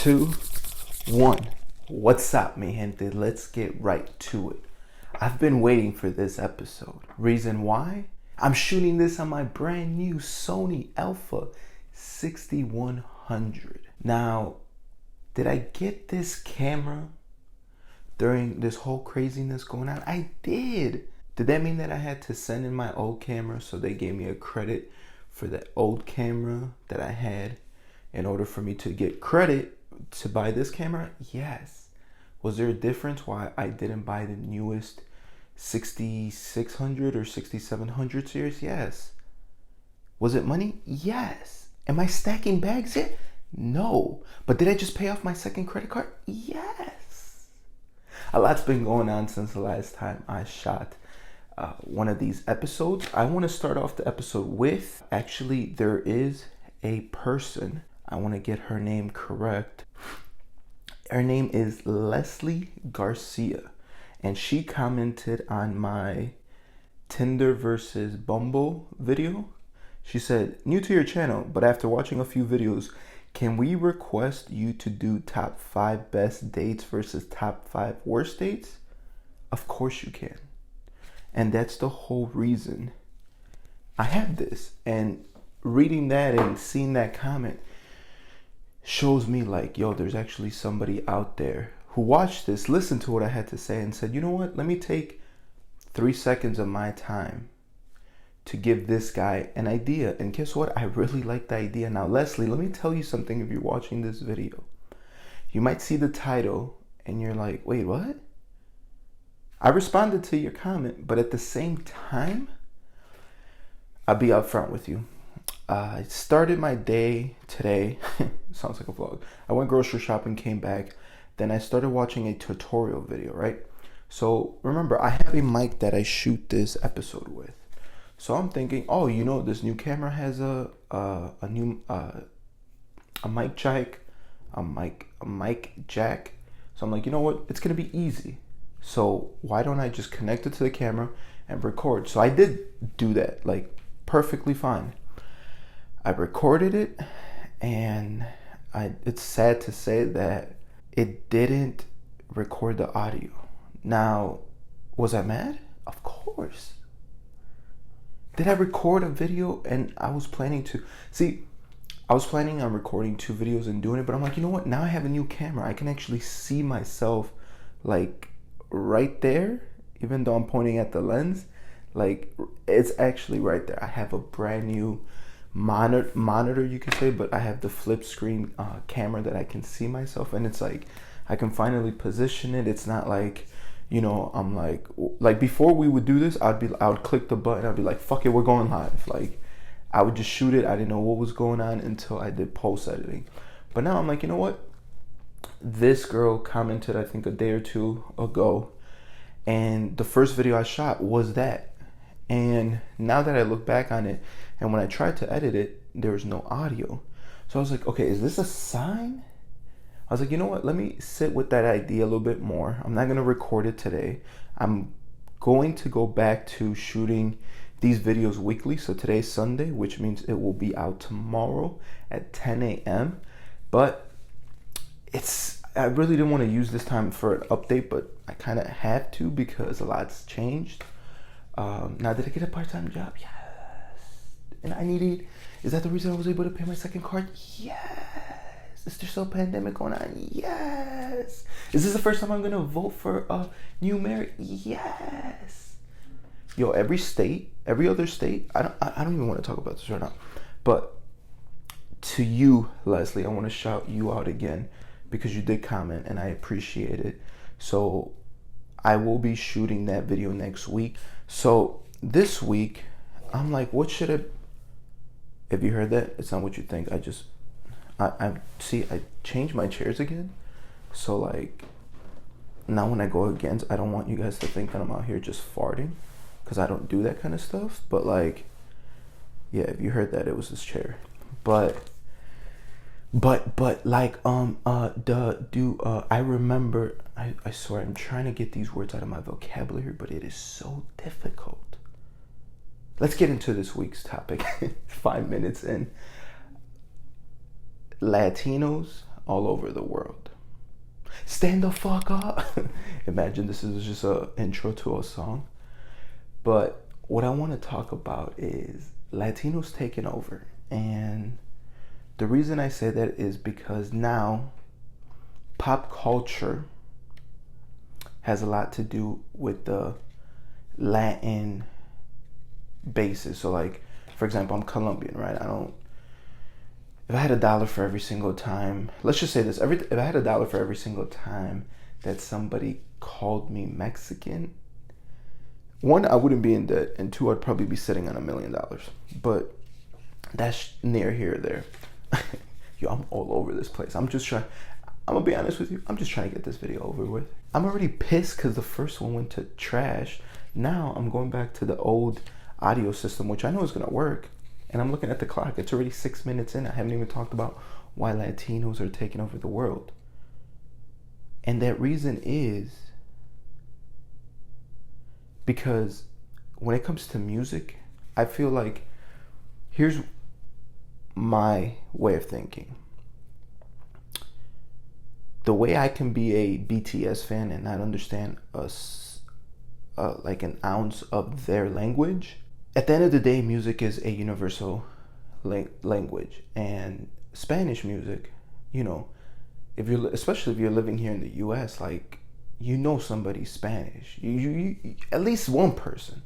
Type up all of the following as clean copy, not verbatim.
2, 1. What's up, mi gente? Let's get right to it. I've been waiting for this episode. Reason why? I'm shooting this on my brand new Sony Alpha 6100. Now, did I get this camera during this whole craziness going on? I did. Did that mean that I had to send in my old camera so they gave me a credit for the old camera that I had in order for me to get credit to buy this camera? Yes. Was there a difference why I didn't buy the newest 6600 or 6700 series? Yes. Was it money? Yes. Am I stacking bags yet? No. But did I just pay off my second credit card? Yes. A lot's been going on since the last time I shot one of these episodes. I want to start off the episode with, actually, there is a person. I want to get her name correct. Her name is Leslie Garcia, and she commented on my Tinder versus Bumble video. She said, "New to your channel, but after watching a few videos, can we request you to do top 5 best dates versus top 5 worst dates?" Of course you can. And that's the whole reason I have this. And reading that and seeing that comment shows me like, yo, there's actually somebody out there who watched this, listened to what I had to say, and said, you know what, let me take 3 seconds of my time to give this guy an idea. And guess what? I really like the idea. Now, Leslie, let me tell you something. If you're watching this video, you might see the title and you're like, wait, what? I responded to your comment, but at the same time, I'll be upfront with you. I started my day today. Sounds like a vlog. I went grocery shopping, came back. Then I started watching a tutorial video, right? So remember, I have a mic that I shoot this episode with. So I'm thinking, oh, you know, this new camera has a new mic jack, a mic jack. So I'm like, you know what? It's gonna be easy. So why don't I just connect it to the camera and record? So I did do that, like perfectly fine. I recorded it, and it's sad to say that it didn't record the audio. Now, was I mad? Of course. Did I record a video and I was planning on recording 2 videos and doing it, but I'm like, you know what? Now I have a new camera. I can actually see myself like right there, even though I'm pointing at the lens. Like, it's actually right there. I have a brand new monitor, you could say, but I have the flip screen camera that I can see myself, and it's like I can finally position it. It's not like, you know, I'm like before we would do this, I would click the button, I'd be like, fuck it, we're going live. Like, I would just shoot it. I didn't know what was going on until I did post editing. But now I'm like, you know what? This girl commented, I think a day or 2 ago, and the first video I shot was that. And now that I look back on it, and when I tried to edit it, there was no audio. So I was like, okay, is this a sign? I was like, you know what? Let me sit with that idea a little bit more. I'm not going to record it today. I'm going to go back to shooting these videos weekly. So today's Sunday, which means it will be out tomorrow at 10 a.m. But I really didn't want to use this time for an update, but I kind of had to because a lot's changed. Now, did I get a part-time job? Yes. And is that the reason I was able to pay my second card? Yes. Is there still a pandemic going on? Yes. Is this the first time I'm going to vote for a new mayor? Yes. Yo, every other state, I don't even want to talk about this right now. But to you, Leslie, I want to shout you out again because you did comment and I appreciate it. So I will be shooting that video next week. So this week, I'm like, what should I... If you heard that, it's not what you think. I changed my chairs again. So like, now when I go against, I don't want you guys to think that I'm out here just farting, because I don't do that kind of stuff. But like, yeah, if you heard that, it was this chair. But like, I remember, I swear, I'm trying to get these words out of my vocabulary, but it is so difficult. Let's get into this week's topic. 5 minutes in. Latinos all over the world. Stand the fuck up. Imagine this is just an intro to a song. But what I want to talk about is Latinos taking over. And the reason I say that is because now pop culture has a lot to do with the Latin basis. So like, for example, I'm Colombian, right? If I had $1 for every single time, let's just say this, if I had $1 for every single time that somebody called me Mexican, one, I wouldn't be in debt, and two, I'd probably be sitting on $1 million. But that's near here or there. Yo, I'm all over this place. I'm gonna be honest with you, I'm just trying to get this video over with. I'm already pissed because the first one went to trash. Now I'm going back to the old audio system, which I know is gonna work. And I'm looking at the clock. It's already 6 minutes in. I haven't even talked about why Latinos are taking over the world. And that reason is because when it comes to music, I feel like here's my way of thinking. The way I can be a BTS fan and not understand like an ounce of their language. At the end of the day, music is a universal language, and Spanish music, you know, especially if you're living here in the U.S., like, you know somebody's Spanish. You at least one person.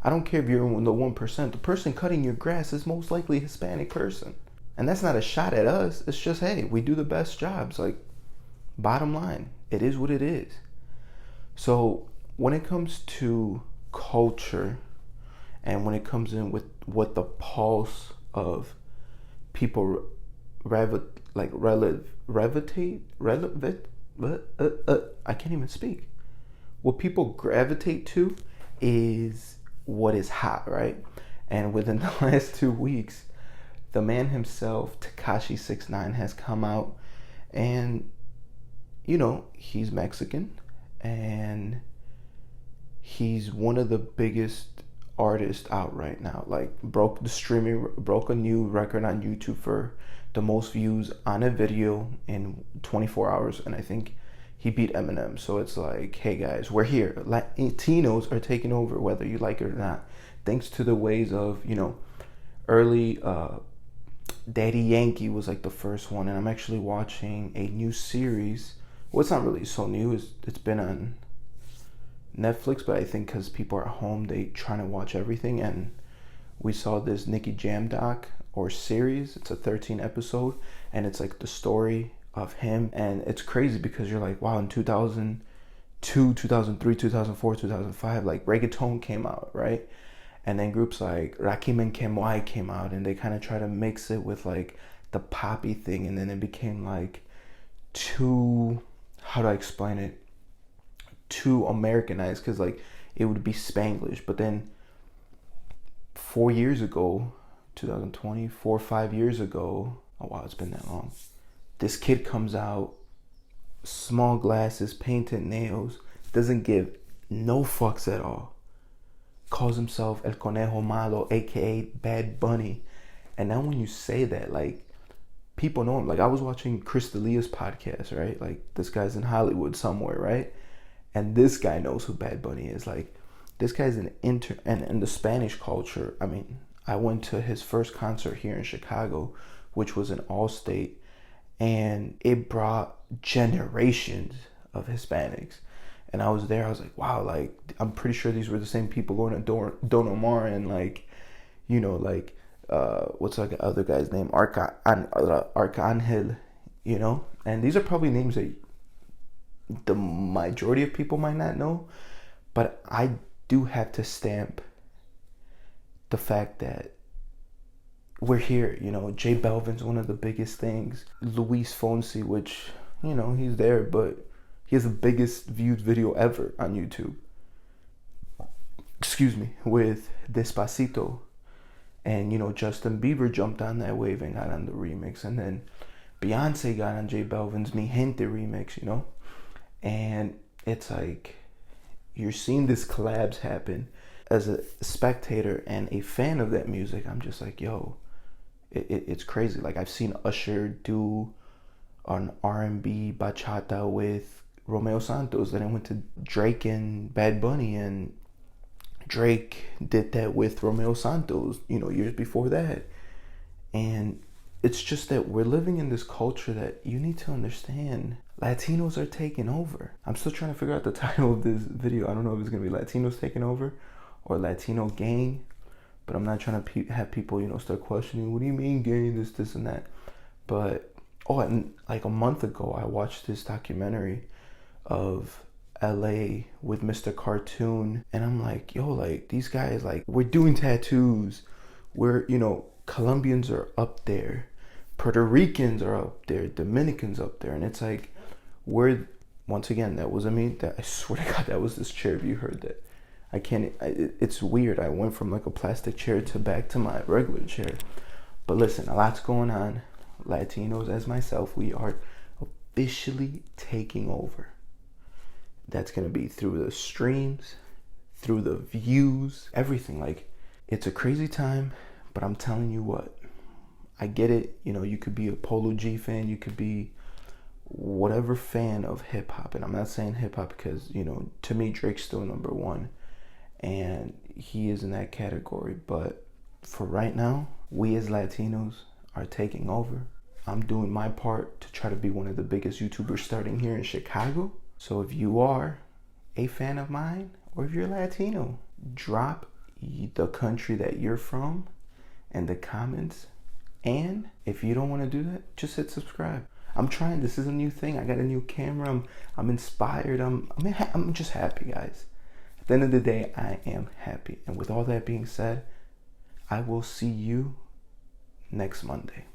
I don't care if you're in the 1%. The person cutting your grass is most likely a Hispanic person, and that's not a shot at us. It's just, hey, we do the best jobs. Like, bottom line, it is what it is. So when it comes to culture, and when it comes in with what the pulse of people I can't even speak. What people gravitate to is what is hot, right? And within the last 2 weeks, the man himself, Tekashi 6ix9ine, has come out, and you know, he's Mexican, and he's one of the biggest artist out right now. Like, broke a new record on YouTube for the most views on a video in 24 hours, and I think he beat Eminem. So it's like, hey guys, we're here. Latinos are taking over, whether you like it or not, thanks to the ways of, you know, early Daddy Yankee was like the first one, and I'm actually watching a new series. Well, it's not really so new. It's been on Netflix, but I think because people are at home, they trying to watch everything. And we saw this Nicky Jam doc or series. It's a 13 episode, and it's like the story of him. And it's crazy because you're like, wow, in 2002, 2003, 2004, 2005, like reggaeton came out, right? And then groups like Rakim and came out, and they kind of try to mix it with like the poppy thing, and then it became like too, how do I explain it? Too Americanized, because like it would be Spanglish. But then 4 years ago, 2020, 4 or 5 years ago, oh wow, it's been that long, this kid comes out, small glasses, painted nails, doesn't give no fucks at all, calls himself El Conejo Malo, aka Bad Bunny. And now when you say that, like, people know him. Like, I was watching Chris D'Elia's podcast, right? Like, this guy's in Hollywood somewhere, right? And this guy knows who Bad Bunny is. Like, this guy's and in the Spanish culture, I mean, I went to his first concert here in Chicago, which was an all-state, and it brought generations of Hispanics. And I was there, I was like, wow, like, I'm pretty sure these were the same people going to Don Omar and, like, you know, like, what's like the other guy's name? Arcangel, you know? And these are probably names that the majority of people might not know, but I do have to stamp the fact that we're here, you know. J Balvin's one of the biggest things. Luis Fonsi, which, you know, he's there, but he has the biggest viewed video ever on YouTube. Excuse me, with Despacito. And, you know, Justin Bieber jumped on that wave and got on the remix. And then Beyonce got on J Balvin's Mi Gente remix, you know. And it's like, you're seeing this collabs happen. As a spectator and a fan of that music, I'm just like, yo, it's crazy. Like, I've seen Usher do an R&B bachata with Romeo Santos. Then it went to Drake and Bad Bunny, and Drake did that with Romeo Santos, years before that. And it's just that we're living in this culture that you need to understand. Latinos are taking over. I'm still trying to figure out the title of this video. I don't know if it's going to be Latinos taking over or Latino gang, but I'm not trying to have people, start questioning, what do you mean gang, this, and that. But, and like a month ago, I watched this documentary of LA with Mr. Cartoon, and I'm like, yo, like, these guys, like, we're doing tattoos. We're, Colombians are up there. Puerto Ricans are up there. Dominicans up there. And it's like, once again, that wasn't me. I swear to God, that was this chair. If you heard that. It's weird. I went from like a plastic chair back to my regular chair. But listen, a lot's going on. Latinos, as myself, we are officially taking over. That's going to be through the streams, through the views, everything. Like, it's a crazy time, but I'm telling you what, I get it. You could be a Polo G fan, you could be whatever fan of hip hop. And I'm not saying hip hop because, to me, Drake's still number one. And he is in that category. But for right now, we as Latinos are taking over. I'm doing my part to try to be one of the biggest YouTubers starting here in Chicago. So if you are a fan of mine, or if you're Latino, drop the country that you're from in the comments. And if you don't want to do that, just hit subscribe. I'm trying. This is a new thing. I got a new camera. I'm inspired. I'm just happy, guys. At the end of the day, I am happy. And with all that being said, I will see you next Monday.